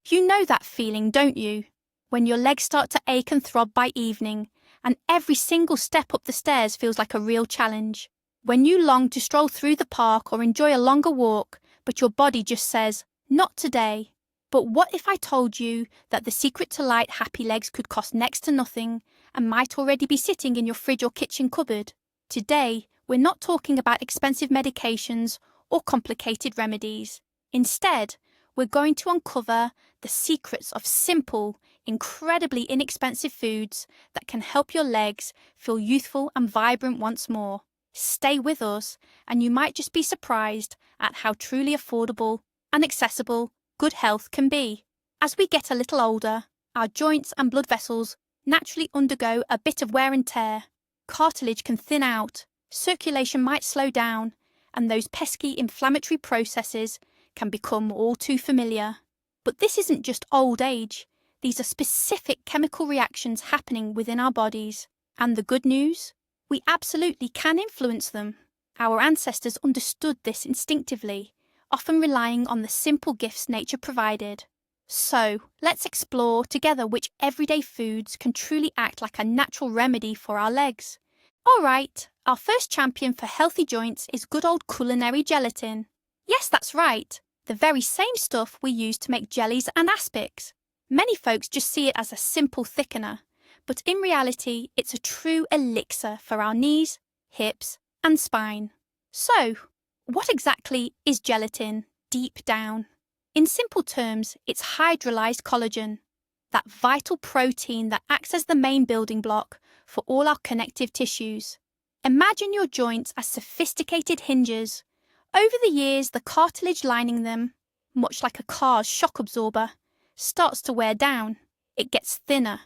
You know that feeling, don't you? When your legs start to ache and throb by evening, and every single step up the stairs feels like a real challenge. When you long to stroll through the park or enjoy a longer walk, but your body just says, not today. But what if I told you that the secret to light, happy legs could cost next to nothing and might already be sitting in your fridge or kitchen cupboard? Today, we're not talking about expensive medications or complicated remedies. Instead, we're going to uncover the secrets of simple, incredibly inexpensive foods that can help your legs feel youthful and vibrant once more. Stay with us, and you might just be surprised at how truly affordable and accessible good health can be. As we get a little older, our joints and blood vessels naturally undergo a bit of wear and tear. Cartilage can thin out, circulation might slow down, and those pesky inflammatory processes can become all too familiar. But this isn't just old age. These are specific chemical reactions happening within our bodies. And the good news? We absolutely can influence them. Our ancestors understood this instinctively, often relying on the simple gifts nature provided. So, let's explore together which everyday foods can truly act like a natural remedy for our legs. All right, our first champion for healthy joints is good old culinary gelatin. Yes, that's right, the very same stuff we use to make jellies and aspics. Many folks just see it as a simple thickener, but in reality, it's a true elixir for our knees, hips, and spine. So, what exactly is gelatin deep down? In simple terms, it's hydrolyzed collagen, that vital protein that acts as the main building block for all our connective tissues. Imagine your joints as sophisticated hinges. Over the years, the cartilage lining them, much like a car's shock absorber, starts to wear down. It gets thinner,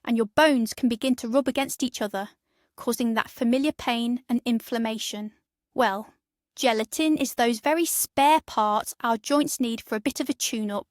and your bones can begin to rub against each other, causing that familiar pain and inflammation. Well, gelatin is those very spare parts our joints need for a bit of a tune-up.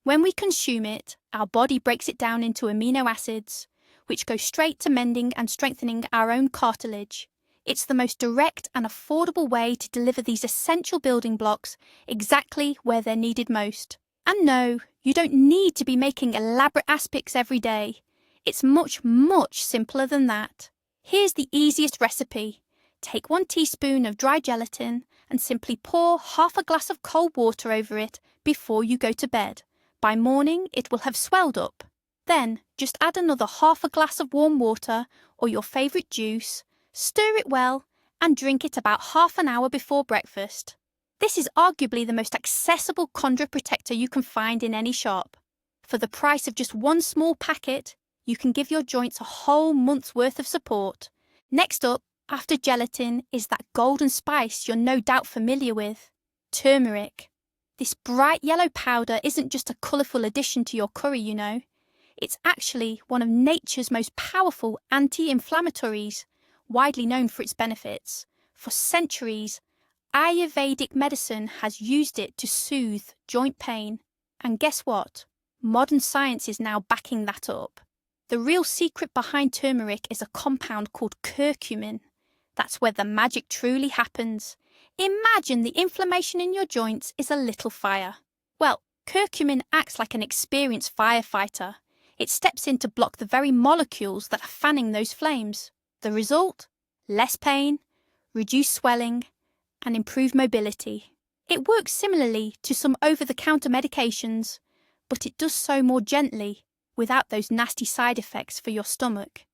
When we consume it, our body breaks it down into amino acids, which go straight to mending and strengthening our own cartilage. It's the most direct and affordable way to deliver these essential building blocks exactly where they're needed most. And no, you don't need to be making elaborate aspics every day. It's much, much simpler than that. Here's the easiest recipe. Take 1 teaspoon of dry gelatin and simply pour half a glass of cold water over it before you go to bed. By morning, it will have swelled up. Then, just add another half a glass of warm water or your favourite juice, stir it well, and drink it about half an hour before breakfast. This is arguably the most accessible chondroprotector you can find in any shop. For the price of just 1 small packet, you can give your joints a whole month's worth of support. Next up, after gelatin, is that golden spice you're no doubt familiar with, turmeric. This bright yellow powder isn't just a colourful addition to your curry, you know. It's actually one of nature's most powerful anti-inflammatories, widely known for its benefits. For centuries, Ayurvedic medicine has used it to soothe joint pain. And guess what? Modern science is now backing that up. The real secret behind turmeric is a compound called curcumin. That's where the magic truly happens. Imagine the inflammation in your joints is a little fire. Well, curcumin acts like an experienced firefighter. It steps in to block the very molecules that are fanning those flames. The result? Less pain, reduced swelling, and improved mobility. It works similarly to some over-the-counter medications, but it does so more gently, without those nasty side effects for your stomach.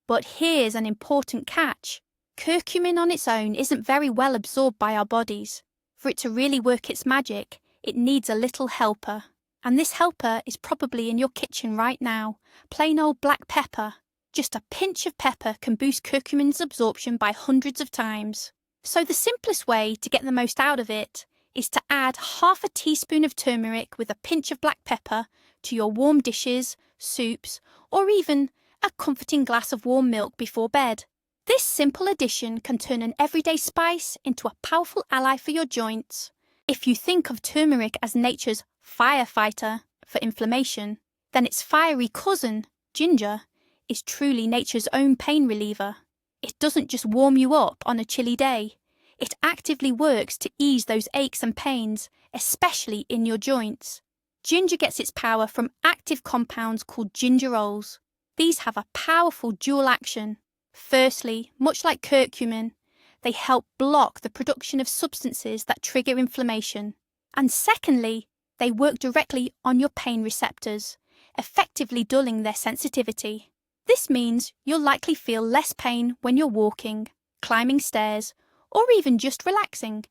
But here's an important catch. Curcumin on its own isn't very well absorbed by our bodies. For it to really work its magic, it needs a little helper. And this helper is probably in your kitchen right now. Plain old black pepper. Just a pinch of pepper can boost curcumin's absorption by hundreds of times. So the simplest way to get the most out of it is to add half a teaspoon of turmeric with a pinch of black pepper to your warm dishes, soups, or even a comforting glass of warm milk before bed. This simple addition can turn an everyday spice into a powerful ally for your joints. If you think of turmeric as nature's firefighter for inflammation, then its fiery cousin, ginger, is truly nature's own pain reliever. It doesn't just warm you up on a chilly day. It actively works to ease those aches and pains, especially in your joints. Ginger gets its power from active compounds called gingerols. These have a powerful dual action. Firstly, much like curcumin, they help block the production of substances that trigger inflammation. And secondly, they work directly on your pain receptors, effectively dulling their sensitivity. This means you'll likely feel less pain when you're walking, climbing stairs, or even just relaxing.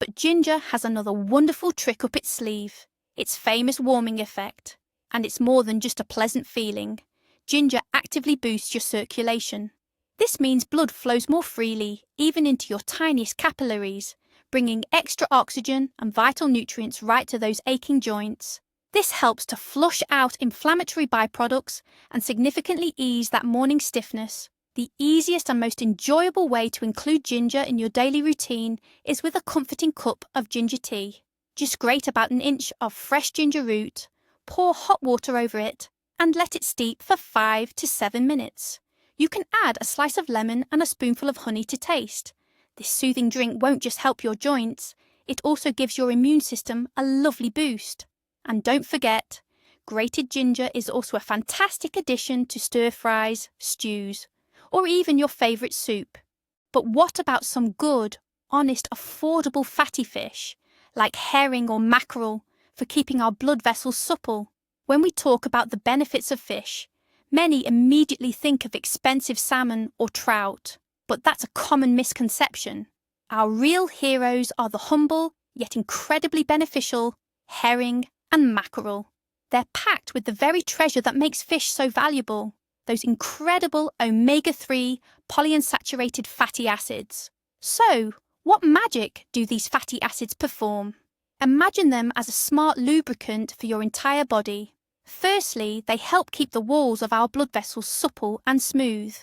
But ginger has another wonderful trick up its sleeve, its famous warming effect. And it's more than just a pleasant feeling. Ginger actively boosts your circulation. This means blood flows more freely, even into your tiniest capillaries, bringing extra oxygen and vital nutrients right to those aching joints. This helps to flush out inflammatory byproducts and significantly ease that morning stiffness. The easiest and most enjoyable way to include ginger in your daily routine is with a comforting cup of ginger tea. Just grate about an inch of fresh ginger root, pour hot water over it, and let it steep for 5 to 7 minutes. You can add a slice of lemon and a spoonful of honey to taste. This soothing drink won't just help your joints, it also gives your immune system a lovely boost. And don't forget, grated ginger is also a fantastic addition to stir-fries, stews, or even your favourite soup. But what about some good, honest, affordable fatty fish, like herring or mackerel, for keeping our blood vessels supple? When we talk about the benefits of fish, many immediately think of expensive salmon or trout, but that's a common misconception. Our real heroes are the humble, yet incredibly beneficial, herring and mackerel. They're packed with the very treasure that makes fish so valuable, those incredible omega-3 polyunsaturated fatty acids. So, what magic do these fatty acids perform? Imagine them as a smart lubricant for your entire body. Firstly, they help keep the walls of our blood vessels supple and smooth.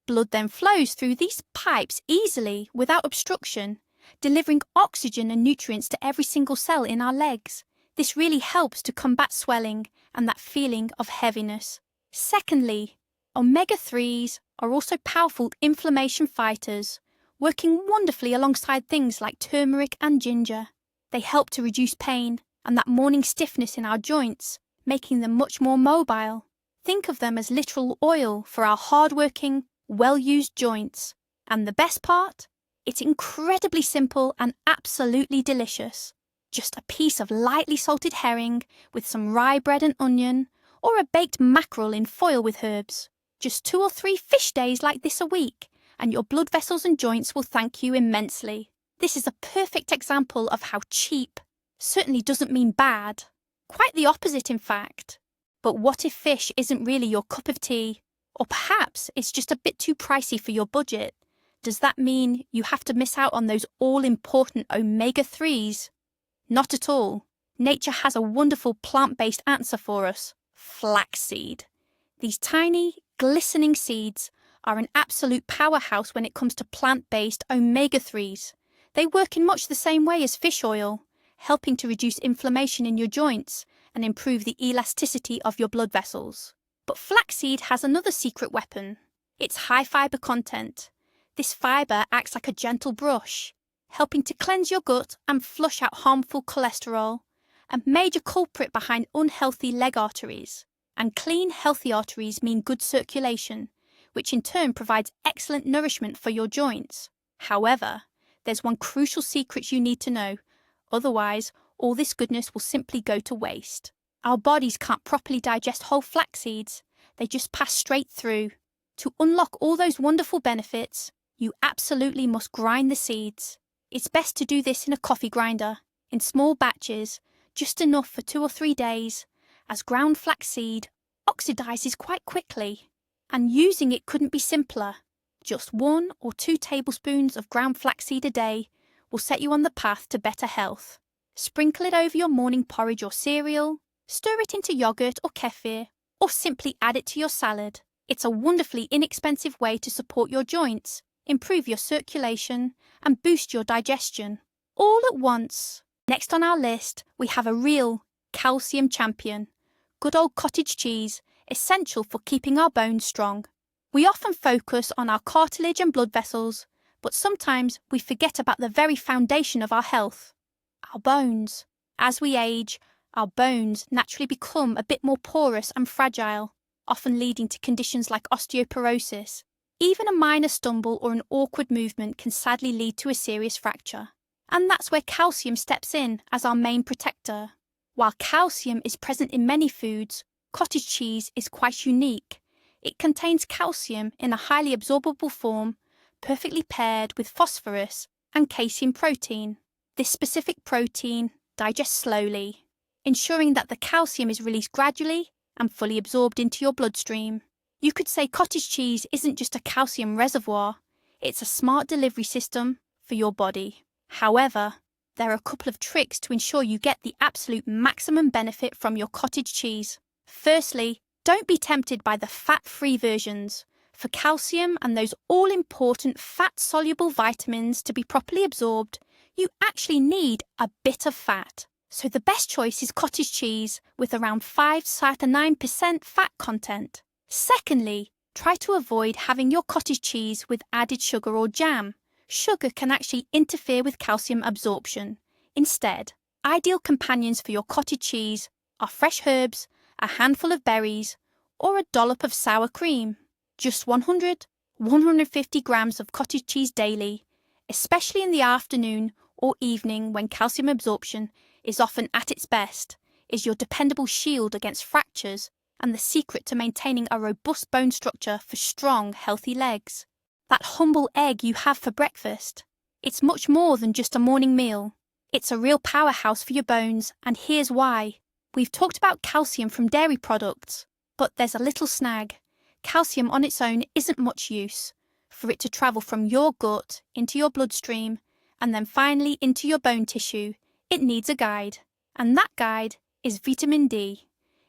Blood then flows through these pipes easily without obstruction, delivering oxygen and nutrients to every single cell in our legs. This really helps to combat swelling and that feeling of heaviness. Secondly, omega-3s are also powerful inflammation fighters, working wonderfully alongside things like turmeric and ginger. They help to reduce pain and that morning stiffness in our joints, making them much more mobile. Think of them as literal oil for our hard-working, well-used joints. And the best part? It's incredibly simple and absolutely delicious. Just a piece of lightly salted herring with some rye bread and onion, or a baked mackerel in foil with herbs. Just 2 or 3 fish days like this a week, and your blood vessels and joints will thank you immensely. This is a perfect example of how cheap certainly doesn't mean bad. Quite the opposite, in fact. But what if fish isn't really your cup of tea? Or perhaps it's just a bit too pricey for your budget? Does that mean you have to miss out on those all-important omega-3s? Not at all. Nature has a wonderful plant-based answer for us: flaxseed. These tiny, glistening seeds are an absolute powerhouse when it comes to plant-based omega-3s. They work in much the same way as fish oil, helping to reduce inflammation in your joints and improve the elasticity of your blood vessels. But flaxseed has another secret weapon: its high fibre content. This fibre acts like a gentle brush, helping to cleanse your gut and flush out harmful cholesterol, a major culprit behind unhealthy leg arteries. And clean, healthy arteries mean good circulation, which in turn provides excellent nourishment for your joints. However, there's one crucial secret you need to know. Otherwise, all this goodness will simply go to waste. Our bodies can't properly digest whole flax seeds. They just pass straight through. To unlock all those wonderful benefits, you absolutely must grind the seeds. It's best to do this in a coffee grinder, in small batches, just enough for 2 or 3 days, as ground flaxseed oxidizes quite quickly. And using it couldn't be simpler. Just 1 or 2 tablespoons of ground flaxseed a day will set you on the path to better health. Sprinkle it over your morning porridge or cereal, stir it into yogurt or kefir, or simply add it to your salad. It's a wonderfully inexpensive way to support your joints, improve your circulation, and boost your digestion, all at once. Next on our list, we have a real calcium champion: good old cottage cheese, essential for keeping our bones strong. We often focus on our cartilage and blood vessels, but sometimes we forget about the very foundation of our health: our bones. As we age, our bones naturally become a bit more porous and fragile, often leading to conditions like osteoporosis. Even a minor stumble or an awkward movement can sadly lead to a serious fracture. And that's where calcium steps in as our main protector. While calcium is present in many foods, cottage cheese is quite unique. It contains calcium in a highly absorbable form, perfectly paired with phosphorus and casein protein. This specific protein digests slowly, ensuring that the calcium is released gradually and fully absorbed into your bloodstream. You could say cottage cheese isn't just a calcium reservoir, it's a smart delivery system for your body. However, there are a couple of tricks to ensure you get the absolute maximum benefit from your cottage cheese. Firstly, don't be tempted by the fat-free versions. For calcium and those all-important fat-soluble vitamins to be properly absorbed, you actually need a bit of fat. So the best choice is cottage cheese with around 5-9% fat content. Secondly, try to avoid having your cottage cheese with added sugar or jam. Sugar can actually interfere with calcium absorption. Instead, ideal companions for your cottage cheese are fresh herbs, a handful of berries, or a dollop of sour cream. Just 100-150 grams of cottage cheese daily, especially in the afternoon or evening when calcium absorption is often at its best, is your dependable shield against fractures and the secret to maintaining a robust bone structure for strong, healthy legs. That humble egg you have for breakfast, it's much more than just a morning meal. It's a real powerhouse for your bones, and here's why. We've talked about calcium from dairy products, but there's a little snag. Calcium on its own isn't much use. For it to travel from your gut into your bloodstream and then finally into your bone tissue, it needs a guide. And that guide is vitamin D.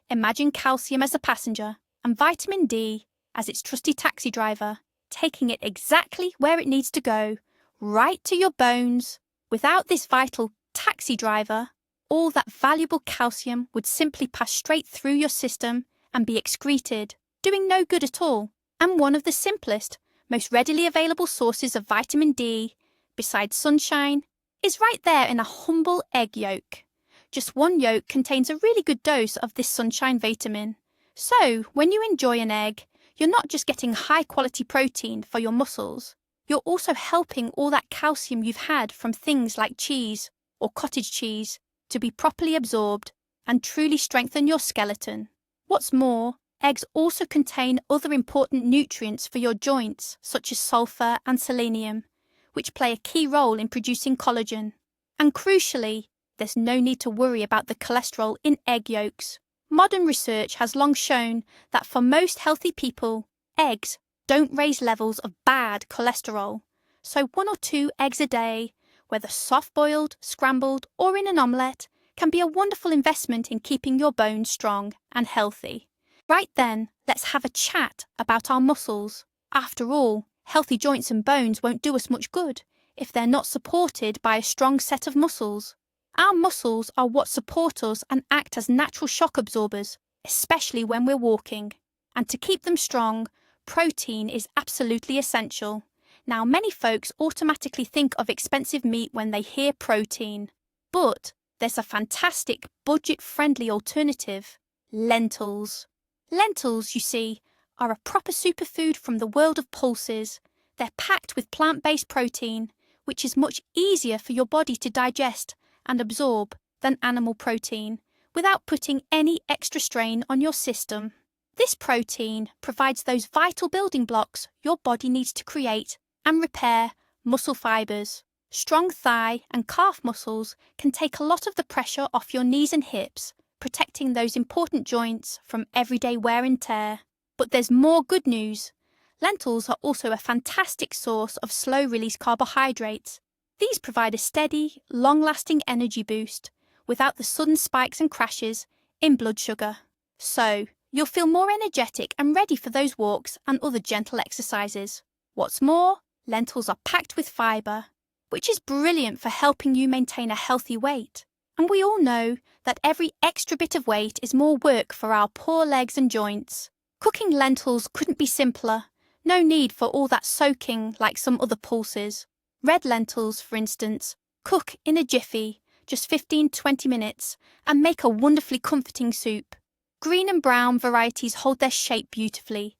Imagine calcium as a passenger and vitamin D as its trusty taxi driver, taking it exactly where it needs to go, right to your bones. Without this vital taxi driver, all that valuable calcium would simply pass straight through your system and be excreted, doing no good at all. And one of the simplest, most readily available sources of vitamin D, besides sunshine, is right there in a humble egg yolk. Just one yolk contains a really good dose of this sunshine vitamin. So, when you enjoy an egg, you're not just getting high-quality protein for your muscles, you're also helping all that calcium you've had from things like cheese or cottage cheese to be properly absorbed and truly strengthen your skeleton. What's more, eggs also contain other important nutrients for your joints, such as sulfur and selenium, which play a key role in producing collagen. And crucially, there's no need to worry about the cholesterol in egg yolks. Modern research has long shown that for most healthy people, eggs don't raise levels of bad cholesterol. So 1 or 2 eggs a day, whether soft-boiled, scrambled, or in an omelette, can be a wonderful investment in keeping your bones strong and healthy. Right then, let's have a chat about our muscles. After all, healthy joints and bones won't do us much good if they're not supported by a strong set of muscles. Our muscles are what support us and act as natural shock absorbers, especially when we're walking. And to keep them strong, protein is absolutely essential. Now, many folks automatically think of expensive meat when they hear protein. But there's a fantastic, budget-friendly alternative: lentils. Lentils, you see, are a proper superfood from the world of pulses. They're packed with plant-based protein, which is much easier for your body to digest and absorb than animal protein, without putting any extra strain on your system. This protein provides those vital building blocks your body needs to create and repair muscle fibers. Strong thigh and calf muscles can take a lot of the pressure off your knees and hips, protecting those important joints from everyday wear and tear. But there's more good news. Lentils are also a fantastic source of slow-release carbohydrates. These provide a steady, long-lasting energy boost without the sudden spikes and crashes in blood sugar. So, you'll feel more energetic and ready for those walks and other gentle exercises. What's more, lentils are packed with fibre, which is brilliant for helping you maintain a healthy weight. And we all know that every extra bit of weight is more work for our poor legs and joints. Cooking lentils couldn't be simpler. No need for all that soaking like some other pulses. Red lentils, for instance, cook in a jiffy, just 15–20 minutes, and make a wonderfully comforting soup. Green and brown varieties hold their shape beautifully,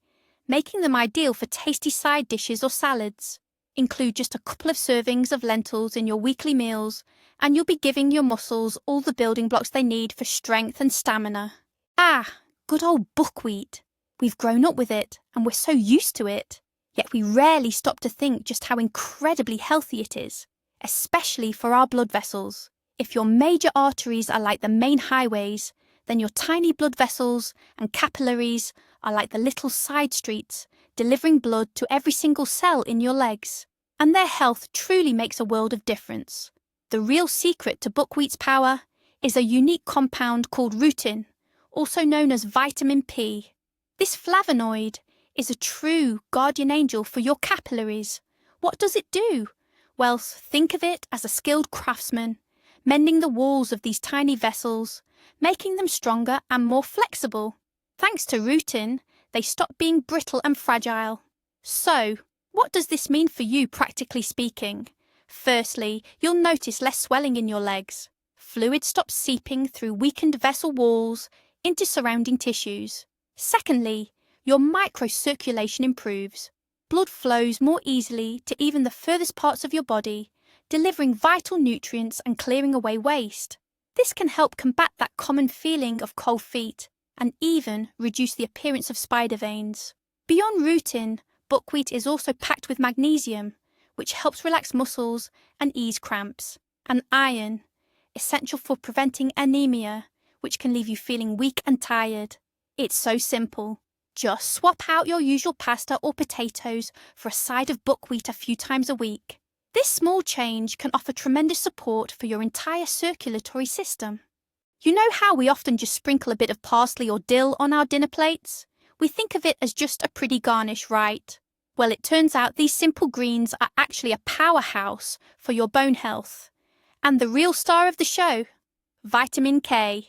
making them ideal for tasty side dishes or salads. Include just a couple of servings of lentils in your weekly meals, and you'll be giving your muscles all the building blocks they need for strength and stamina. Good old buckwheat. We've grown up with it, and we're so used to it. Yet we rarely stop to think just how incredibly healthy it is, especially for our blood vessels. If your major arteries are like the main highways, then your tiny blood vessels and capillaries are like the little side streets, delivering blood to every single cell in your legs. And their health truly makes a world of difference. The real secret to buckwheat's power is a unique compound called rutin, also known as vitamin P. This flavonoid is a true guardian angel for your capillaries. What does it do? Well, think of it as a skilled craftsman, mending the walls of these tiny vessels, making them stronger and more flexible. Thanks to rutin, they stop being brittle and fragile. So, what does this mean for you, practically speaking? Firstly, you'll notice less swelling in your legs. Fluid stops seeping through weakened vessel walls into surrounding tissues. Secondly, your microcirculation improves. Blood flows more easily to even the furthest parts of your body, delivering vital nutrients and clearing away waste. This can help combat that common feeling of cold feet and even reduce the appearance of spider veins. Beyond rutin, buckwheat is also packed with magnesium, which helps relax muscles and ease cramps, and iron, essential for preventing anemia, which can leave you feeling weak and tired. It's so simple. Just swap out your usual pasta or potatoes for a side of buckwheat a few times a week. This small change can offer tremendous support for your entire circulatory system. You know how we often just sprinkle a bit of parsley or dill on our dinner plates? We think of it as just a pretty garnish, right? Well, it turns out these simple greens are actually a powerhouse for your bone health. And the real star of the show, vitamin K.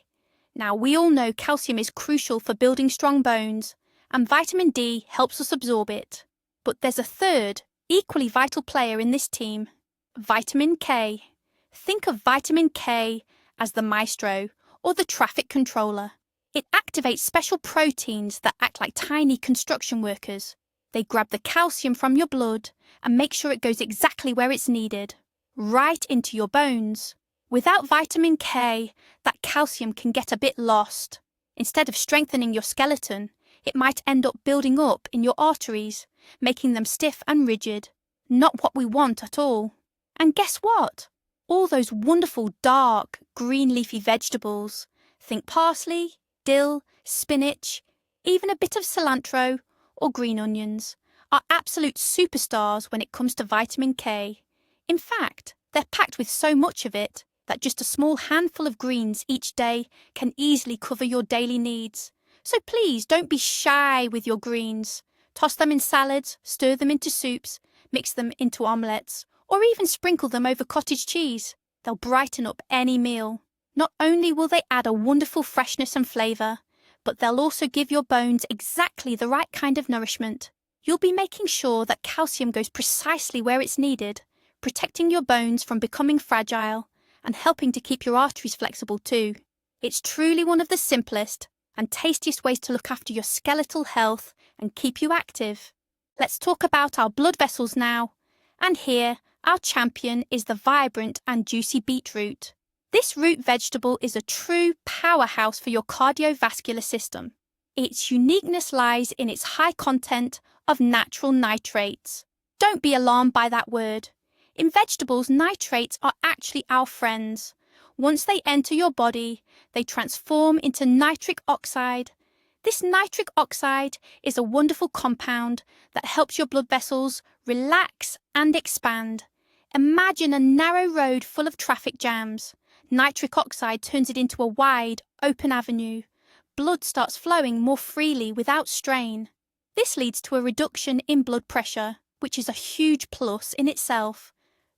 Now, we all know calcium is crucial for building strong bones, and vitamin D helps us absorb it. But there's a third, equally vital player in this team, vitamin K. Think of vitamin K as the maestro or the traffic controller. It activates special proteins that act like tiny construction workers. They grab the calcium from your blood and make sure it goes exactly where it's needed, right into your bones. Without vitamin K, that calcium can get a bit lost. Instead of strengthening your skeleton, it might end up building up in your arteries, making them stiff and rigid. Not what we want at all. And guess what? All those wonderful dark, green leafy vegetables, think parsley, dill, spinach, even a bit of cilantro or green onions, are absolute superstars when it comes to vitamin K. In fact, they're packed with so much of it that just a small handful of greens each day can easily cover your daily needs. So please don't be shy with your greens. Toss them in salads, stir them into soups, mix them into omelettes, or even sprinkle them over cottage cheese. They'll brighten up any meal. Not only will they add a wonderful freshness and flavour, but they'll also give your bones exactly the right kind of nourishment. You'll be making sure that calcium goes precisely where it's needed, protecting your bones from becoming fragile and helping to keep your arteries flexible too. It's truly one of the simplest and tastiest ways to look after your skeletal health and keep you active. Let's talk about our blood vessels now. And here, our champion is the vibrant and juicy beetroot. This root vegetable is a true powerhouse for your cardiovascular system. Its uniqueness lies in its high content of natural nitrates. Don't be alarmed by that word. In vegetables, nitrates are actually our friends. Once they enter your body, they transform into nitric oxide. This nitric oxide is a wonderful compound that helps your blood vessels relax and expand. Imagine a narrow road full of traffic jams. Nitric oxide turns it into a wide, open avenue. Blood starts flowing more freely without strain. This leads to a reduction in blood pressure, which is a huge plus in itself.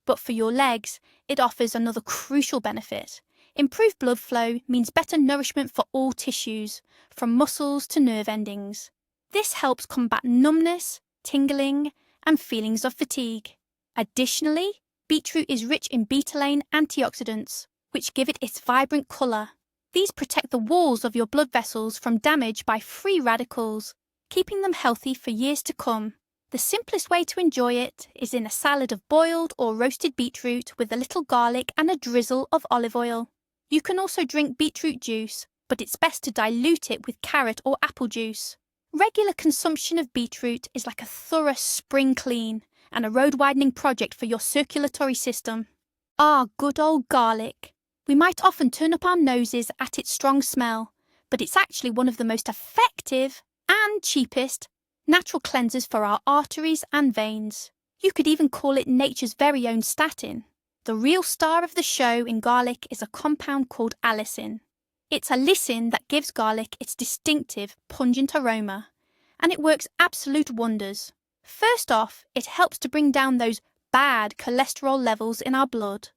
But for your legs, it offers another crucial benefit. Improved blood flow means better nourishment for all tissues, from muscles to nerve endings. This helps combat numbness, tingling, and feelings of fatigue. Additionally, beetroot is rich in betalain antioxidants, which give it its vibrant colour. These protect the walls of your blood vessels from damage by free radicals, keeping them healthy for years to come. The simplest way to enjoy it is in a salad of boiled or roasted beetroot with a little garlic and a drizzle of olive oil. You can also drink beetroot juice, but it's best to dilute it with carrot or apple juice. Regular consumption of beetroot is like a thorough spring clean and a road-widening project for your circulatory system. Good old garlic. We might often turn up our noses at its strong smell, but it's actually one of the most effective and cheapest natural cleansers for our arteries and veins. You could even call it nature's very own statin. The real star of the show in garlic is a compound called allicin. It's a lysine that gives garlic its distinctive, pungent aroma, and it works absolute wonders. First off, it helps to bring down those bad cholesterol levels in our blood.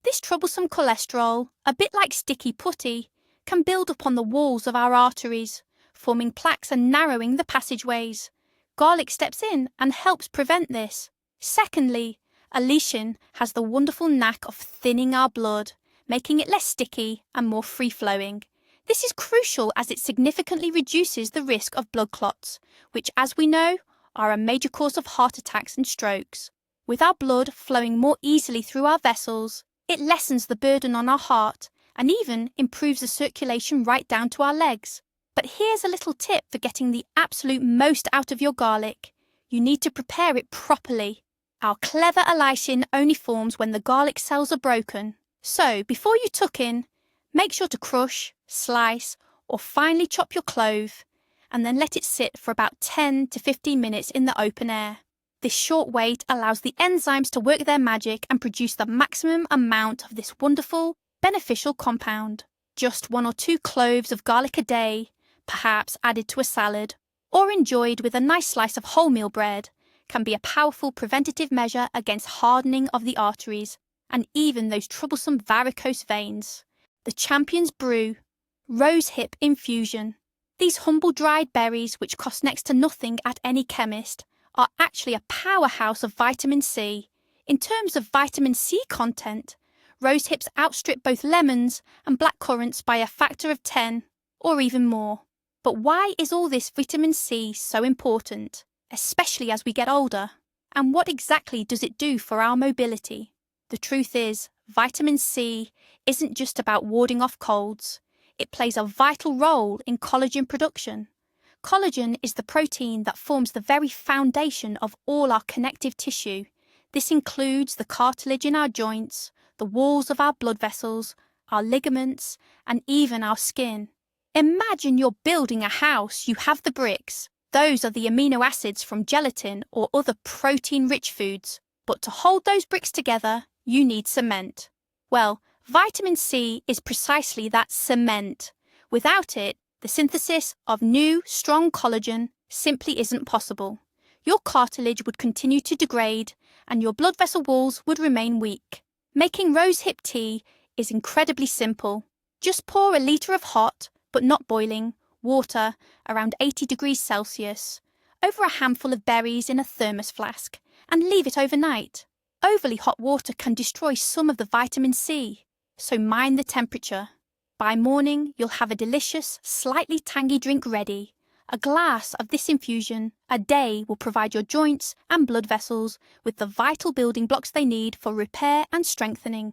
This troublesome cholesterol, a bit like sticky putty, can build up on the walls of our arteries, forming plaques and narrowing the passageways. Garlic steps in and helps prevent this. Secondly, allicin has the wonderful knack of thinning our blood, making it less sticky and more free-flowing. This is crucial as it significantly reduces the risk of blood clots, which, as we know, are a major cause of heart attacks and strokes. With our blood flowing more easily through our vessels, it lessens the burden on our heart and even improves the circulation right down to our legs. But here's a little tip for getting the absolute most out of your garlic. You need to prepare it properly. Our clever allicin only forms when the garlic cells are broken. So, before you tuck in, make sure to crush, slice, or finely chop your clove, and then let it sit for about 10 to 15 minutes in the open air. This short wait allows the enzymes to work their magic and produce the maximum amount of this wonderful, beneficial compound. Just 1 or 2 cloves of garlic a day, perhaps added to a salad, or enjoyed with a nice slice of wholemeal bread, can be a powerful preventative measure against hardening of the arteries and even those troublesome varicose veins. The champion's brew, rosehip infusion. These humble dried berries, which cost next to nothing at any chemist, are actually a powerhouse of vitamin C. In terms of vitamin C content, rosehips outstrip both lemons and blackcurrants by a factor of 10 or even more. But why is all this vitamin C so important, especially as we get older? And what exactly does it do for our mobility? The truth is, vitamin C isn't just about warding off colds. It plays a vital role in collagen production. Collagen is the protein that forms the very foundation of all our connective tissue. This includes the cartilage in our joints, the walls of our blood vessels, our ligaments, and even our skin. Imagine you're building a house. You have the bricks. Those are the amino acids from gelatin or other protein-rich foods. But to hold those bricks together, you need cement. Well, vitamin C is precisely that cement. Without it, the synthesis of new, strong collagen simply isn't possible. Your cartilage would continue to degrade and your blood vessel walls would remain weak. Making rosehip tea is incredibly simple. Just pour a litre of hot, but not boiling, water around 80 degrees Celsius over a handful of berries in a thermos flask and leave it overnight. Overly hot water can destroy some of the vitamin C, so mind the temperature. By morning, you'll have a delicious, slightly tangy drink ready. A glass of this infusion a day will provide your joints and blood vessels with the vital building blocks they need for repair and strengthening.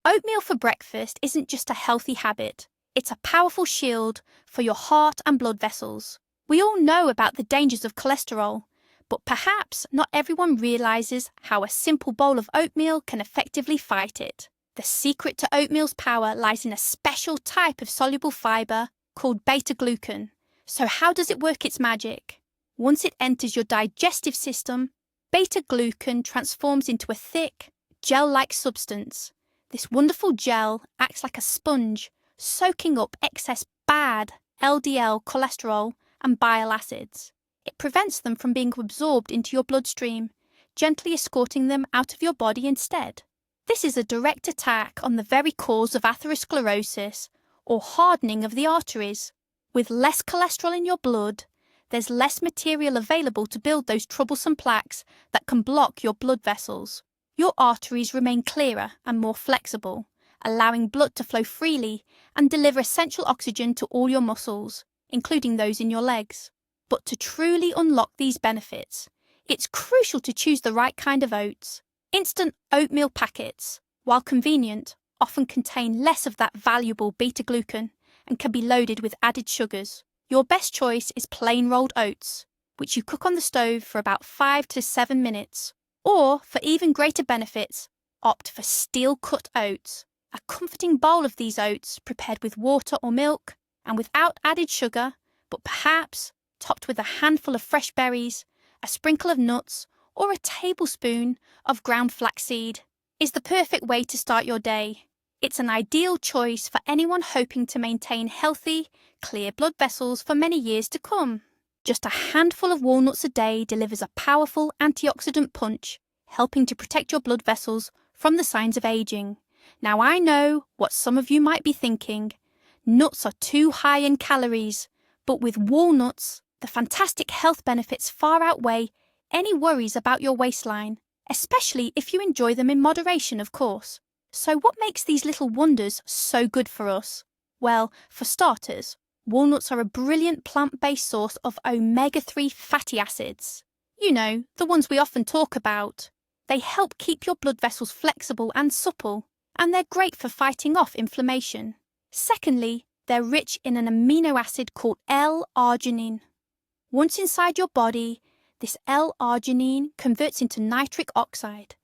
Oatmeal for breakfast isn't just a healthy habit, it's a powerful shield for your heart and blood vessels. We all know about the dangers of cholesterol, but perhaps not everyone realises how a simple bowl of oatmeal can effectively fight it. The secret to oatmeal's power lies in a special type of soluble fibre called beta-glucan. So how does it work its magic? Once it enters your digestive system, beta-glucan transforms into a thick, gel-like substance. This wonderful gel acts like a sponge, soaking up excess bad LDL cholesterol and bile acids. It prevents them from being absorbed into your bloodstream, gently escorting them out of your body instead. This is a direct attack on the very cause of atherosclerosis, or hardening of the arteries. With less cholesterol in your blood, there's less material available to build those troublesome plaques that can block your blood vessels. Your arteries remain clearer and more flexible, allowing blood to flow freely and deliver essential oxygen to all your muscles, including those in your legs. But to truly unlock these benefits, it's crucial to choose the right kind of oats. Instant oatmeal packets, while convenient, often contain less of that valuable beta-glucan and can be loaded with added sugars. Your best choice is plain rolled oats, which you cook on the stove for about 5 to 7 minutes. Or, for even greater benefits, opt for steel-cut oats, a comforting bowl of these oats prepared with water or milk and without added sugar, but perhaps topped with a handful of fresh berries, a sprinkle of nuts, or a tablespoon of ground flaxseed, is the perfect way to start your day. It's an ideal choice for anyone hoping to maintain healthy, clear blood vessels for many years to come. Just a handful of walnuts a day delivers a powerful antioxidant punch, helping to protect your blood vessels from the signs of aging. Now I know what some of you might be thinking. Nuts are too high in calories, but with walnuts, the fantastic health benefits far outweigh any worries about your waistline, especially if you enjoy them in moderation, of course. So what makes these little wonders so good for us? Well, for starters, walnuts are a brilliant plant-based source of omega-3 fatty acids. You know, the ones we often talk about. They help keep your blood vessels flexible and supple, and they're great for fighting off inflammation. Secondly, they're rich in an amino acid called L-arginine. Once inside your body, this L-arginine converts into nitric oxide,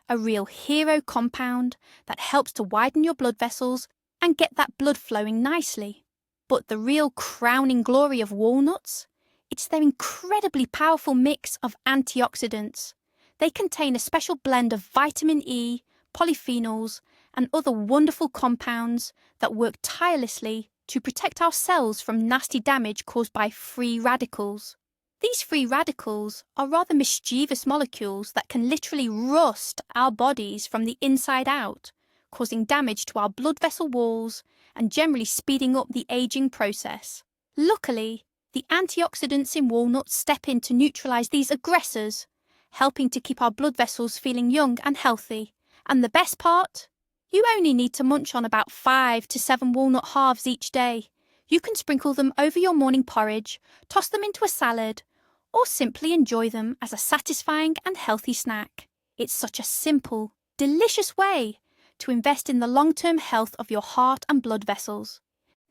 a real hero compound that helps to widen your blood vessels and get that blood flowing nicely. But the real crowning glory of walnuts? It's their incredibly powerful mix of antioxidants. They contain a special blend of vitamin E, polyphenols, and other wonderful compounds that work tirelessly to protect our cells from nasty damage caused by free radicals. These free radicals are rather mischievous molecules that can literally rust our bodies from the inside out, causing damage to our blood vessel walls and generally speeding up the aging process. Luckily, the antioxidants in walnuts step in to neutralize these aggressors, helping to keep our blood vessels feeling young and healthy. And the best part? You only need to munch on about 5 to 7 walnut halves each day. You can sprinkle them over your morning porridge, toss them into a salad, or simply enjoy them as a satisfying and healthy snack. It's such a simple, delicious way to invest in the long-term health of your heart and blood vessels.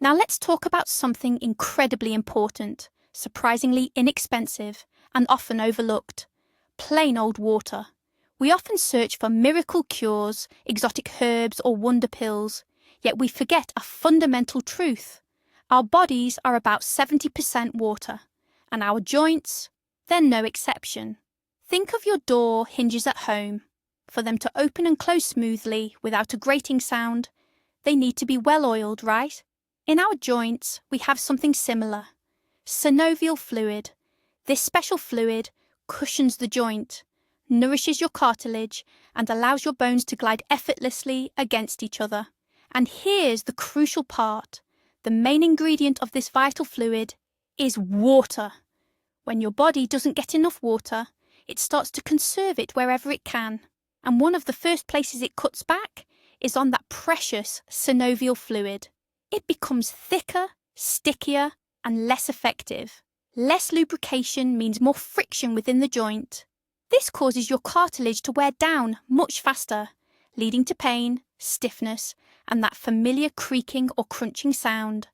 Now let's talk about something incredibly important, surprisingly inexpensive, and often overlooked. Plain old water. We often search for miracle cures, exotic herbs, or wonder pills, yet we forget a fundamental truth. Our bodies are about 70% water, and our joints, they're no exception. Think of your door hinges at home. For them to open and close smoothly without a grating sound, they need to be well oiled, right? In our joints, we have something similar. Synovial fluid. This special fluid cushions the joint, nourishes your cartilage, and allows your bones to glide effortlessly against each other. And here's the crucial part. The main ingredient of this vital fluid is water. When your body doesn't get enough water, it starts to conserve it wherever it can. And one of the first places it cuts back is on that precious synovial fluid. It becomes thicker, stickier, and less effective. Less lubrication means more friction within the joint. This causes your cartilage to wear down much faster, leading to pain, stiffness, and that familiar creaking or crunching sound.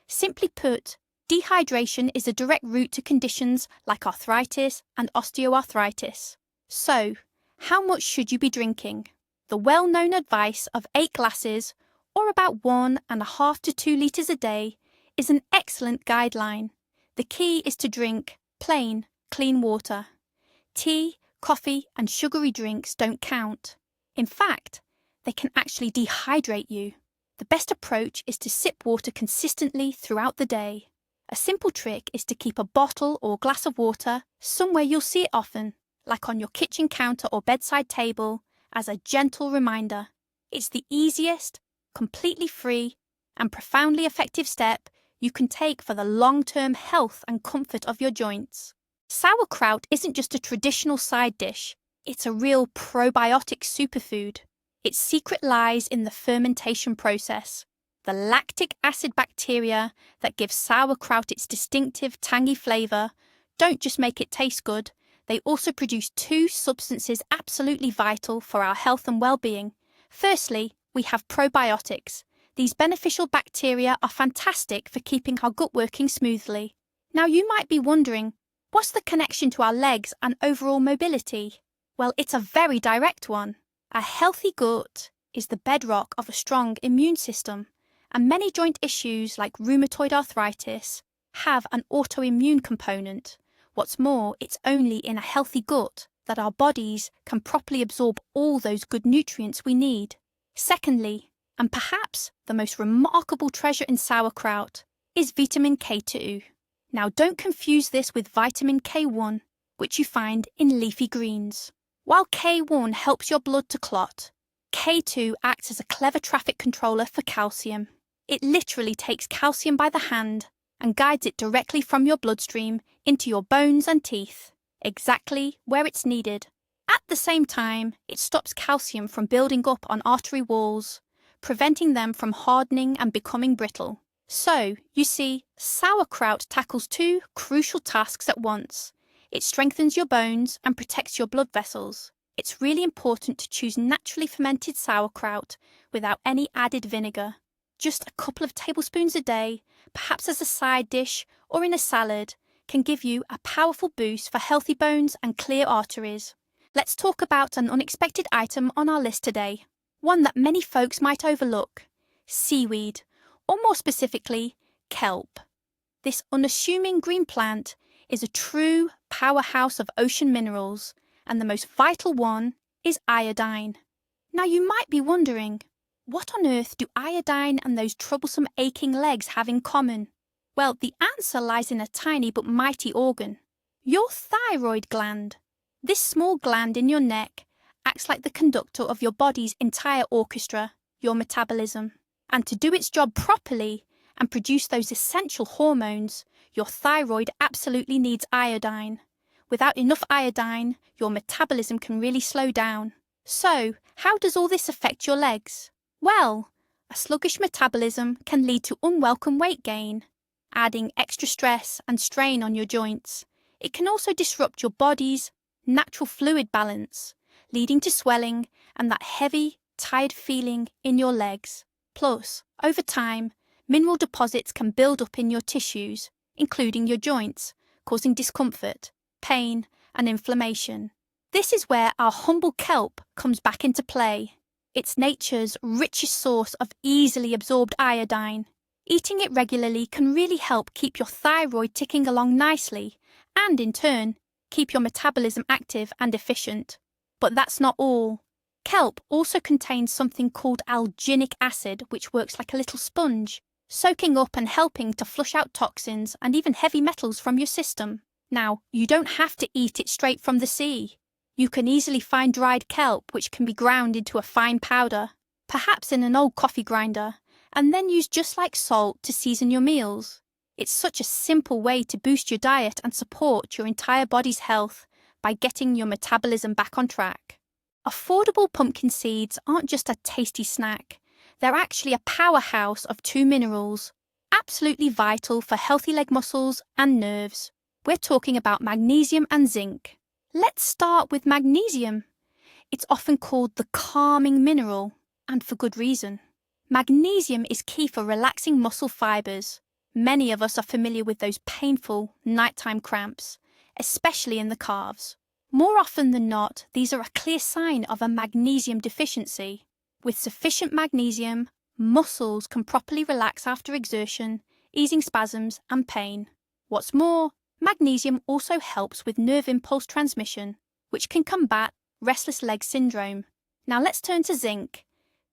Simply put, dehydration is a direct route to conditions like arthritis and osteoarthritis. So, how much should you be drinking? The well-known advice of 8 glasses, or about 1.5 to 2 litres a day, is an excellent guideline. The key is to drink plain, clean water. Tea, coffee, and sugary drinks don't count. In fact, they can actually dehydrate you. The best approach is to sip water consistently throughout the day. A simple trick is to keep a bottle or glass of water somewhere you'll see it often, like on your kitchen counter or bedside table, as a gentle reminder. It's the easiest, completely free, and profoundly effective step you can take for the long-term health and comfort of your joints. Sauerkraut isn't just a traditional side dish, it's a real probiotic superfood. Its secret lies in the fermentation process. The lactic acid bacteria that give sauerkraut its distinctive tangy flavour don't just make it taste good, they also produce two substances absolutely vital for our health and well-being. Firstly, we have probiotics. These beneficial bacteria are fantastic for keeping our gut working smoothly. Now you might be wondering, what's the connection to our legs and overall mobility? Well, it's a very direct one. A healthy gut is the bedrock of a strong immune system, and many joint issues like rheumatoid arthritis have an autoimmune component. What's more, it's only in a healthy gut that our bodies can properly absorb all those good nutrients we need. Secondly, and perhaps the most remarkable treasure in sauerkraut, is vitamin K2. Now don't confuse this with vitamin K1, which you find in leafy greens. While K1 helps your blood to clot, K2 acts as a clever traffic controller for calcium. It literally takes calcium by the hand and guides it directly from your bloodstream into your bones and teeth, exactly where it's needed. At the same time, it stops calcium from building up on artery walls, preventing them from hardening and becoming brittle. So, you see, sauerkraut tackles two crucial tasks at once. It strengthens your bones and protects your blood vessels. It's really important to choose naturally fermented sauerkraut without any added vinegar. Just a couple of tablespoons a day, perhaps as a side dish or in a salad, can give you a powerful boost for healthy bones and clear arteries. Let's talk about an unexpected item on our list today, one that many folks might overlook: seaweed, or more specifically, kelp. This unassuming green plant is a true powerhouse of ocean minerals, and the most vital one is iodine. Now you might be wondering, what on earth do iodine and those troublesome aching legs have in common? Well, the answer lies in a tiny but mighty organ, your thyroid gland. This small gland in your neck acts like the conductor of your body's entire orchestra, your metabolism. And to do its job properly and produce those essential hormones, your thyroid absolutely needs iodine. Without enough iodine, your metabolism can really slow down. So, how does all this affect your legs? Well, a sluggish metabolism can lead to unwelcome weight gain, adding extra stress and strain on your joints. It can also disrupt your body's natural fluid balance, leading to swelling and that heavy, tired feeling in your legs. Plus, over time, mineral deposits can build up in your tissues, including your joints, causing discomfort, pain, and inflammation. This is where our humble kelp comes back into play. It's nature's richest source of easily absorbed iodine. Eating it regularly can really help keep your thyroid ticking along nicely and, in turn, keep your metabolism active and efficient. But that's not all. Kelp also contains something called alginic acid, which works like a little sponge, soaking up and helping to flush out toxins and even heavy metals from your system. Now, you don't have to eat it straight from the sea. You can easily find dried kelp, which can be ground into a fine powder, perhaps in an old coffee grinder, and then used just like salt to season your meals. It's such a simple way to boost your diet and support your entire body's health by getting your metabolism back on track. Affordable pumpkin seeds aren't just a tasty snack. They're actually a powerhouse of two minerals, absolutely vital for healthy leg muscles and nerves. We're talking about magnesium and zinc. Let's start with magnesium. It's often called the calming mineral, and for good reason. Magnesium is key for relaxing muscle fibers. Many of us are familiar with those painful nighttime cramps, especially in the calves. More often than not, these are a clear sign of a magnesium deficiency. With sufficient magnesium, muscles can properly relax after exertion, easing spasms and pain. What's more, magnesium also helps with nerve impulse transmission, which can combat restless leg syndrome. Now let's turn to zinc.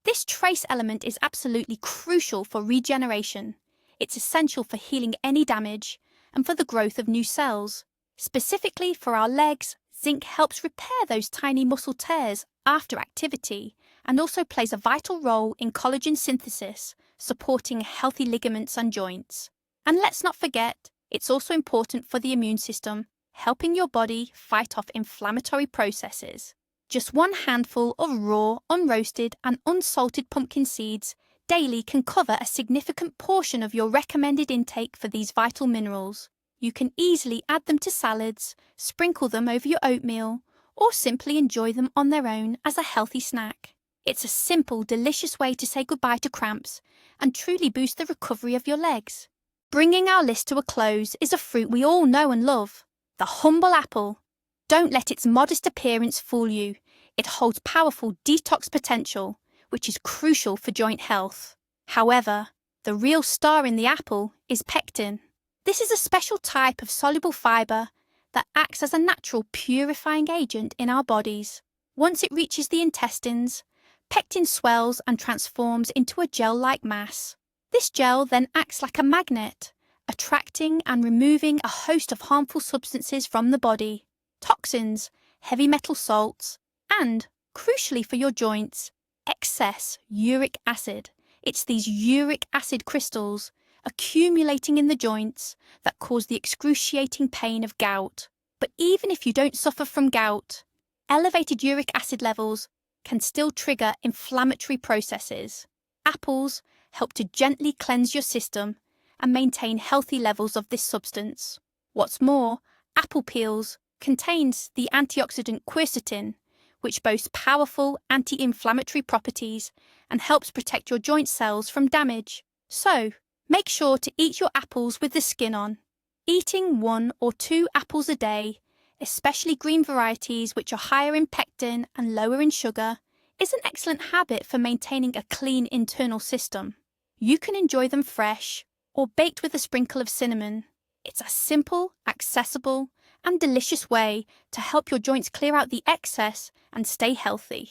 This trace element is absolutely crucial for regeneration. It's essential for healing any damage and for the growth of new cells. Specifically for our legs, zinc helps repair those tiny muscle tears after activity and also plays a vital role in collagen synthesis, supporting healthy ligaments and joints. And let's not forget, it's also important for the immune system, helping your body fight off inflammatory processes. Just one handful of raw, unroasted and unsalted pumpkin seeds daily can cover a significant portion of your recommended intake for these vital minerals. You can easily add them to salads, sprinkle them over your oatmeal, or simply enjoy them on their own as a healthy snack. It's a simple, delicious way to say goodbye to cramps and truly boost the recovery of your legs. Bringing our list to a close is a fruit we all know and love, the humble apple. Don't let its modest appearance fool you. It holds powerful detox potential, which is crucial for joint health. However, the real star in the apple is pectin. This is a special type of soluble fibre that acts as a natural purifying agent in our bodies. Once it reaches the intestines, pectin swells and transforms into a gel-like mass. This gel then acts like a magnet, attracting and removing a host of harmful substances from the body. Toxins, heavy metal salts, and, crucially for your joints, excess uric acid. It's these uric acid crystals accumulating in the joints that cause the excruciating pain of gout. But even if you don't suffer from gout, elevated uric acid levels can still trigger inflammatory processes. Apples help to gently cleanse your system and maintain healthy levels of this substance. What's more, apple peels contains the antioxidant quercetin, which boasts powerful anti-inflammatory properties and helps protect your joint cells from damage. So, make sure to eat your apples with the skin on. Eating 1 or 2 apples a day, especially green varieties which are higher in pectin and lower in sugar, is an excellent habit for maintaining a clean internal system. You can enjoy them fresh or baked with a sprinkle of cinnamon. It's a simple, accessible, and delicious way to help your joints clear out the excess and stay healthy.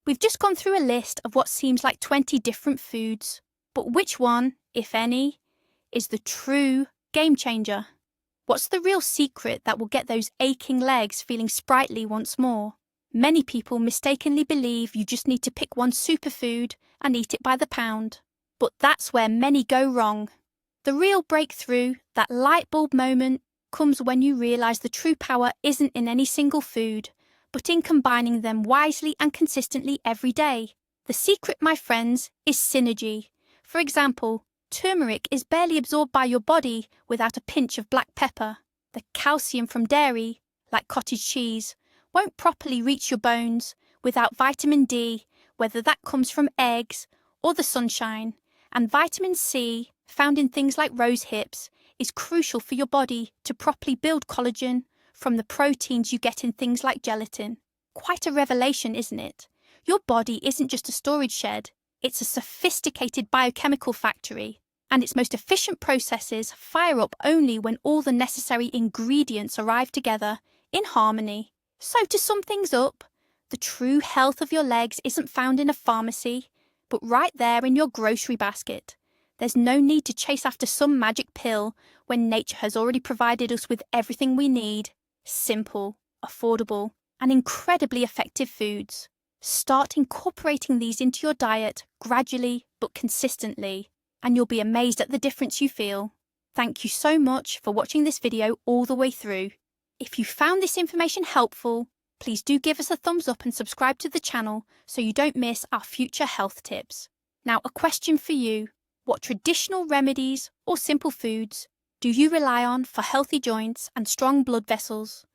We've just gone through a list of what seems like 20 different foods, but which one, if any, is the true game changer? What's the real secret that will get those aching legs feeling sprightly once more? Many people mistakenly believe you just need to pick one superfood and eat it by the pound. But that's where many go wrong. The real breakthrough, that light bulb moment, comes when you realise the true power isn't in any single food, but in combining them wisely and consistently every day. The secret, my friends, is synergy. For example, turmeric is barely absorbed by your body without a pinch of black pepper. The calcium from dairy, like cottage cheese, won't properly reach your bones without vitamin D, whether that comes from eggs or the sunshine. And vitamin C, found in things like rose hips, is crucial for your body to properly build collagen from the proteins you get in things like gelatin. Quite a revelation, isn't it? Your body isn't just a storage shed, it's a sophisticated biochemical factory, and its most efficient processes fire up only when all the necessary ingredients arrive together in harmony. So to sum things up, the true health of your legs isn't found in a pharmacy, but right there in your grocery basket. There's no need to chase after some magic pill when nature has already provided us with everything we need. Simple, affordable, and incredibly effective foods. Start incorporating these into your diet gradually but consistently, and you'll be amazed at the difference you feel. Thank you so much for watching this video all the way through. If you found this information helpful, please do give us a thumbs up and subscribe to the channel so you don't miss our future health tips. Now, a question for you. What traditional remedies or simple foods do you rely on for healthy joints and strong blood vessels?